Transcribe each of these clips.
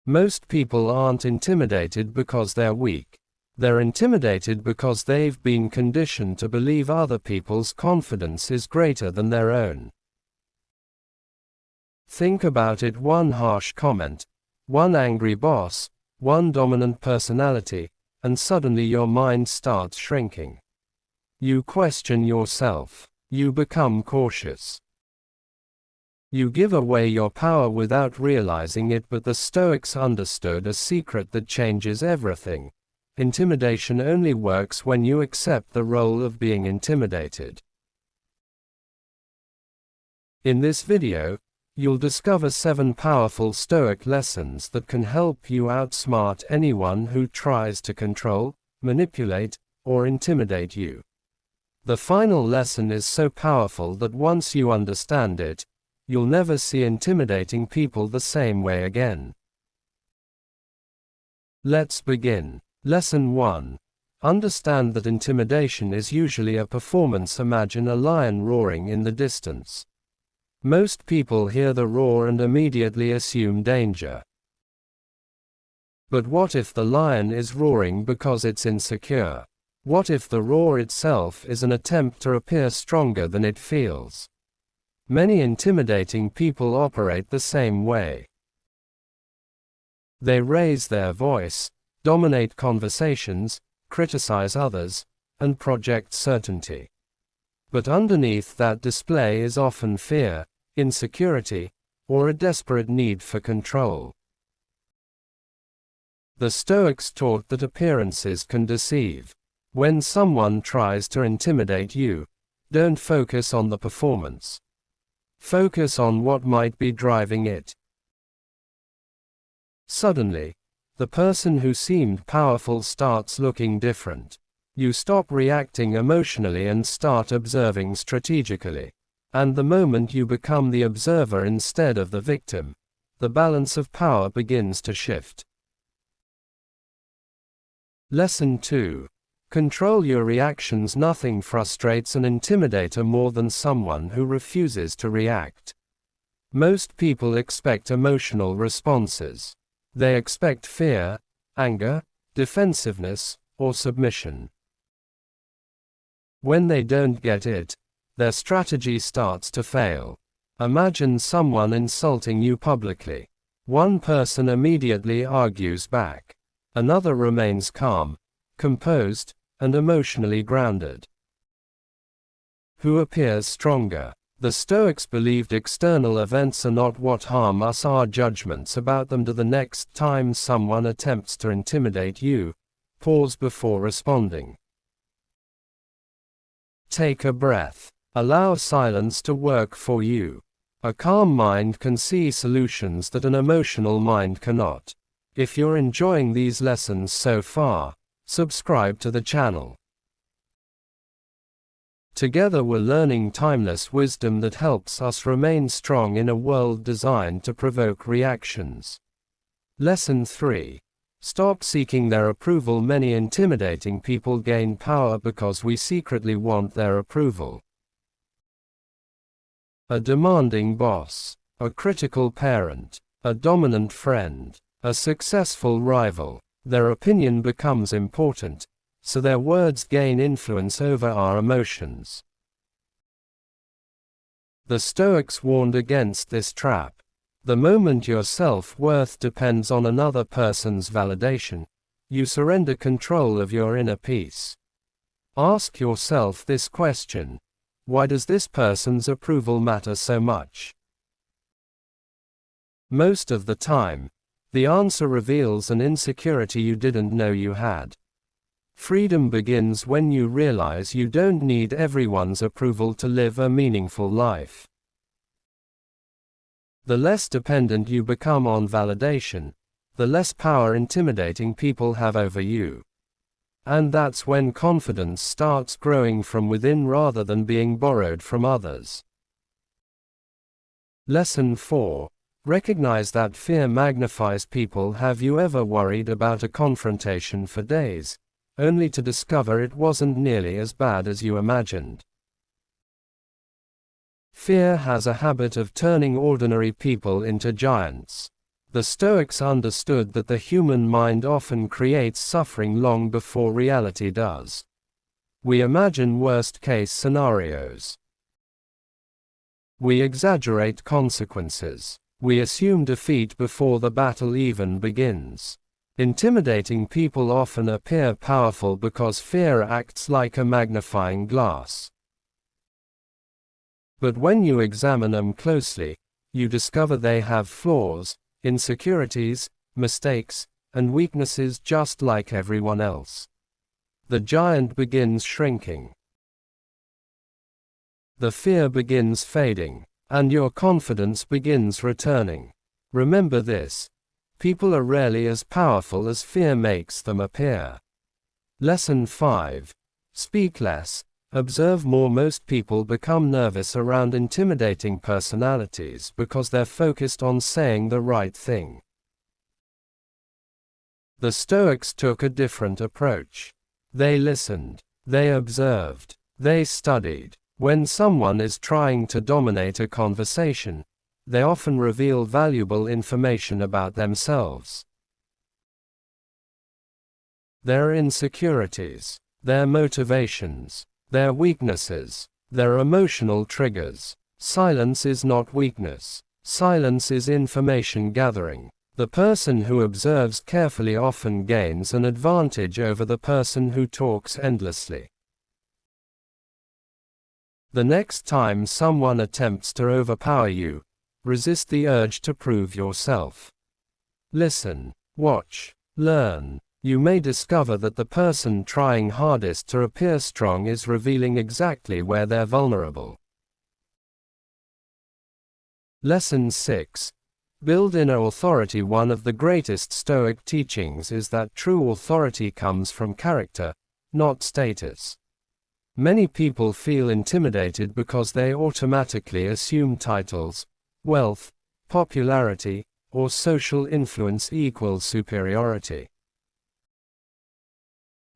Most people aren't intimidated because they're weak. They're intimidated because they've been conditioned to believe other people's confidence is greater than their own. Think about it: one harsh comment, one angry boss, one dominant personality, and suddenly your mind starts shrinking. You question yourself. You become cautious. You give away your power without realizing it, but the Stoics understood a secret that changes everything. Intimidation only works when you accept the role of being intimidated. In this video, you'll discover 7 powerful Stoic lessons that can help you outsmart anyone who tries to control, manipulate, or intimidate you. The final lesson is so powerful that once you understand it, you'll never see intimidating people the same way again. Let's begin. Lesson 1. Understand that intimidation is usually a performance. Imagine a lion roaring in the distance. Most people hear the roar and immediately assume danger. But what if the lion is roaring because it's insecure? What if the roar itself is an attempt to appear stronger than it feels? Many intimidating people operate the same way. They raise their voice, dominate conversations, criticize others, and project certainty. But underneath that display is often fear, insecurity, or a desperate need for control. The Stoics taught that appearances can deceive. When someone tries to intimidate you, don't focus on the performance. Focus on what might be driving it. Suddenly, the person who seemed powerful starts looking different. You stop reacting emotionally and start observing strategically. And the moment you become the observer instead of the victim, the balance of power begins to shift. Lesson 2. Control your reactions. Nothing frustrates an intimidator more than someone who refuses to react. Most people expect emotional responses. They expect fear, anger, defensiveness, or submission. When they don't get it, their strategy starts to fail. Imagine someone insulting you publicly. One person immediately argues back. Another remains calm, composed, and emotionally grounded. Who appears stronger? The Stoics believed external events are not what harm us. Our judgments about them. The next time someone attempts to intimidate you, pause before responding. Take a breath. Allow silence to work for you. A calm mind can see solutions that an emotional mind cannot. If you're enjoying these lessons so far, subscribe to the channel. Together we're learning timeless wisdom that helps us remain strong in a world designed to provoke reactions. Lesson 3. Stop seeking their approval. Many intimidating people gain power because we secretly want their approval. A demanding boss, a critical parent, a dominant friend, a successful rival. Their opinion becomes important, so their words gain influence over our emotions. The Stoics warned against this trap. The moment your self-worth depends on another person's validation, you surrender control of your inner peace. Ask yourself this question: why does this person's approval matter so much? Most of the time, the answer reveals an insecurity you didn't know you had. Freedom begins when you realize you don't need everyone's approval to live a meaningful life. The less dependent you become on validation, the less power intimidating people have over you. And that's when confidence starts growing from within rather than being borrowed from others. Lesson 4. Recognize that fear magnifies people. Have you ever worried about a confrontation for days, only to discover it wasn't nearly as bad as you imagined? Fear has a habit of turning ordinary people into giants. The Stoics understood that the human mind often creates suffering long before reality does. We imagine worst-case scenarios. We exaggerate consequences. We assume defeat before the battle even begins. Intimidating people often appear powerful because fear acts like a magnifying glass. But when you examine them closely, you discover they have flaws, insecurities, mistakes, and weaknesses just like everyone else. The giant begins shrinking. The fear begins fading, and your confidence begins returning. Remember this: people are rarely as powerful as fear makes them appear. Lesson 5. Speak less, observe more. Most people become nervous around intimidating personalities because they're focused on saying the right thing. The Stoics took a different approach. They listened, they observed, they studied. When someone is trying to dominate a conversation, they often reveal valuable information about themselves. Their insecurities, their motivations, their weaknesses, their emotional triggers. Silence is not weakness. Silence is information gathering. The person who observes carefully often gains an advantage over the person who talks endlessly. The next time someone attempts to overpower you, resist the urge to prove yourself. Listen, watch, learn. You may discover that the person trying hardest to appear strong is revealing exactly where they're vulnerable. Lesson 6. Build inner authority. One of the greatest Stoic teachings is that true authority comes from character, not status. Many people feel intimidated because they automatically assume titles, wealth, popularity, or social influence equals superiority.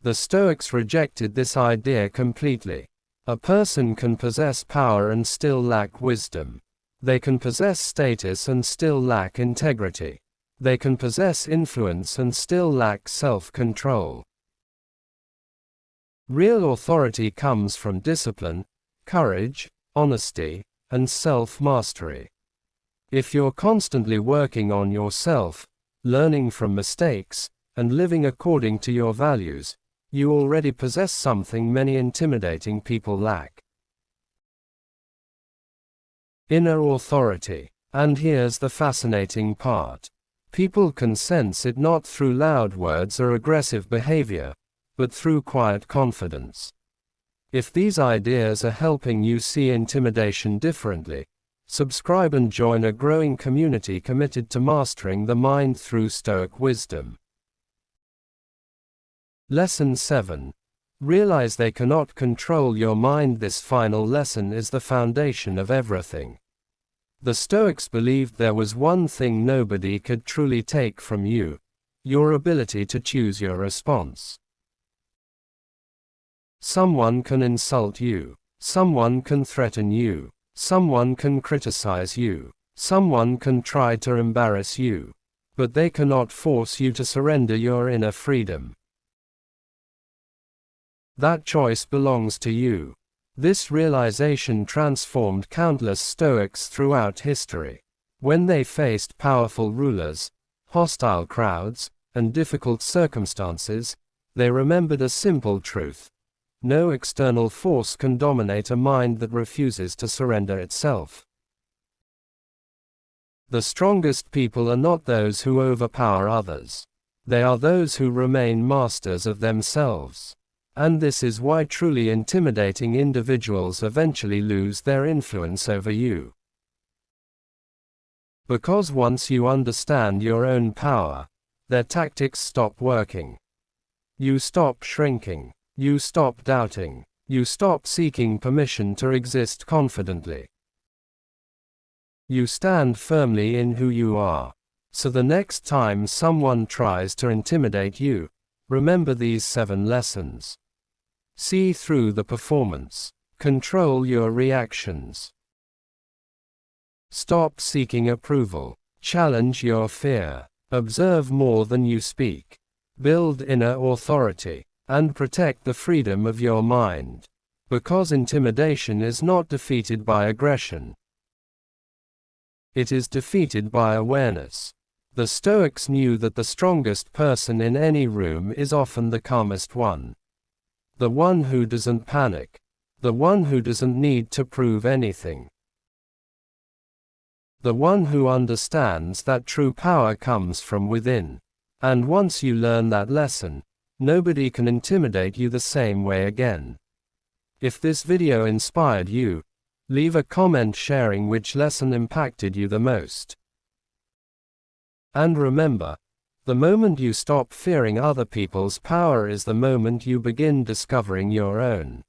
The Stoics rejected this idea completely. A person can possess power and still lack wisdom. They can possess status and still lack integrity. They can possess influence and still lack self-control. Real authority comes from discipline, courage, honesty, and self-mastery. If you're constantly working on yourself, learning from mistakes, and living according to your values, you already possess something many intimidating people lack. Inner authority. And here's the fascinating part. People can sense it not through loud words or aggressive behavior, but through quiet confidence. If these ideas are helping you see intimidation differently, subscribe and join a growing community committed to mastering the mind through Stoic wisdom. Lesson 7. Realize they cannot control your mind. This final lesson is the foundation of everything. The Stoics believed there was one thing nobody could truly take from you: your ability to choose your response. Someone can insult you. Someone can threaten you. Someone can criticize you. Someone can try to embarrass you. But they cannot force you to surrender your inner freedom. That choice belongs to you. This realization transformed countless Stoics throughout history. When they faced powerful rulers, hostile crowds, and difficult circumstances, they remembered a simple truth: no external force can dominate a mind that refuses to surrender itself. The strongest people are not those who overpower others. They are those who remain masters of themselves. And this is why truly intimidating individuals eventually lose their influence over you. Because once you understand your own power, their tactics stop working. You stop shrinking. You stop doubting. You stop seeking permission to exist confidently. You stand firmly in who you are. So the next time someone tries to intimidate you, remember these 7 lessons. See through the performance. Control your reactions. Stop seeking approval. Challenge your fear. Observe more than you speak. Build inner authority. And protect the freedom of your mind. Because intimidation is not defeated by aggression. It is defeated by awareness. The Stoics knew that the strongest person in any room is often the calmest one. The one who doesn't panic. The one who doesn't need to prove anything. The one who understands that true power comes from within. And once you learn that lesson, nobody can intimidate you the same way again. If this video inspired you, leave a comment sharing which lesson impacted you the most. And remember, the moment you stop fearing other people's power is the moment you begin discovering your own.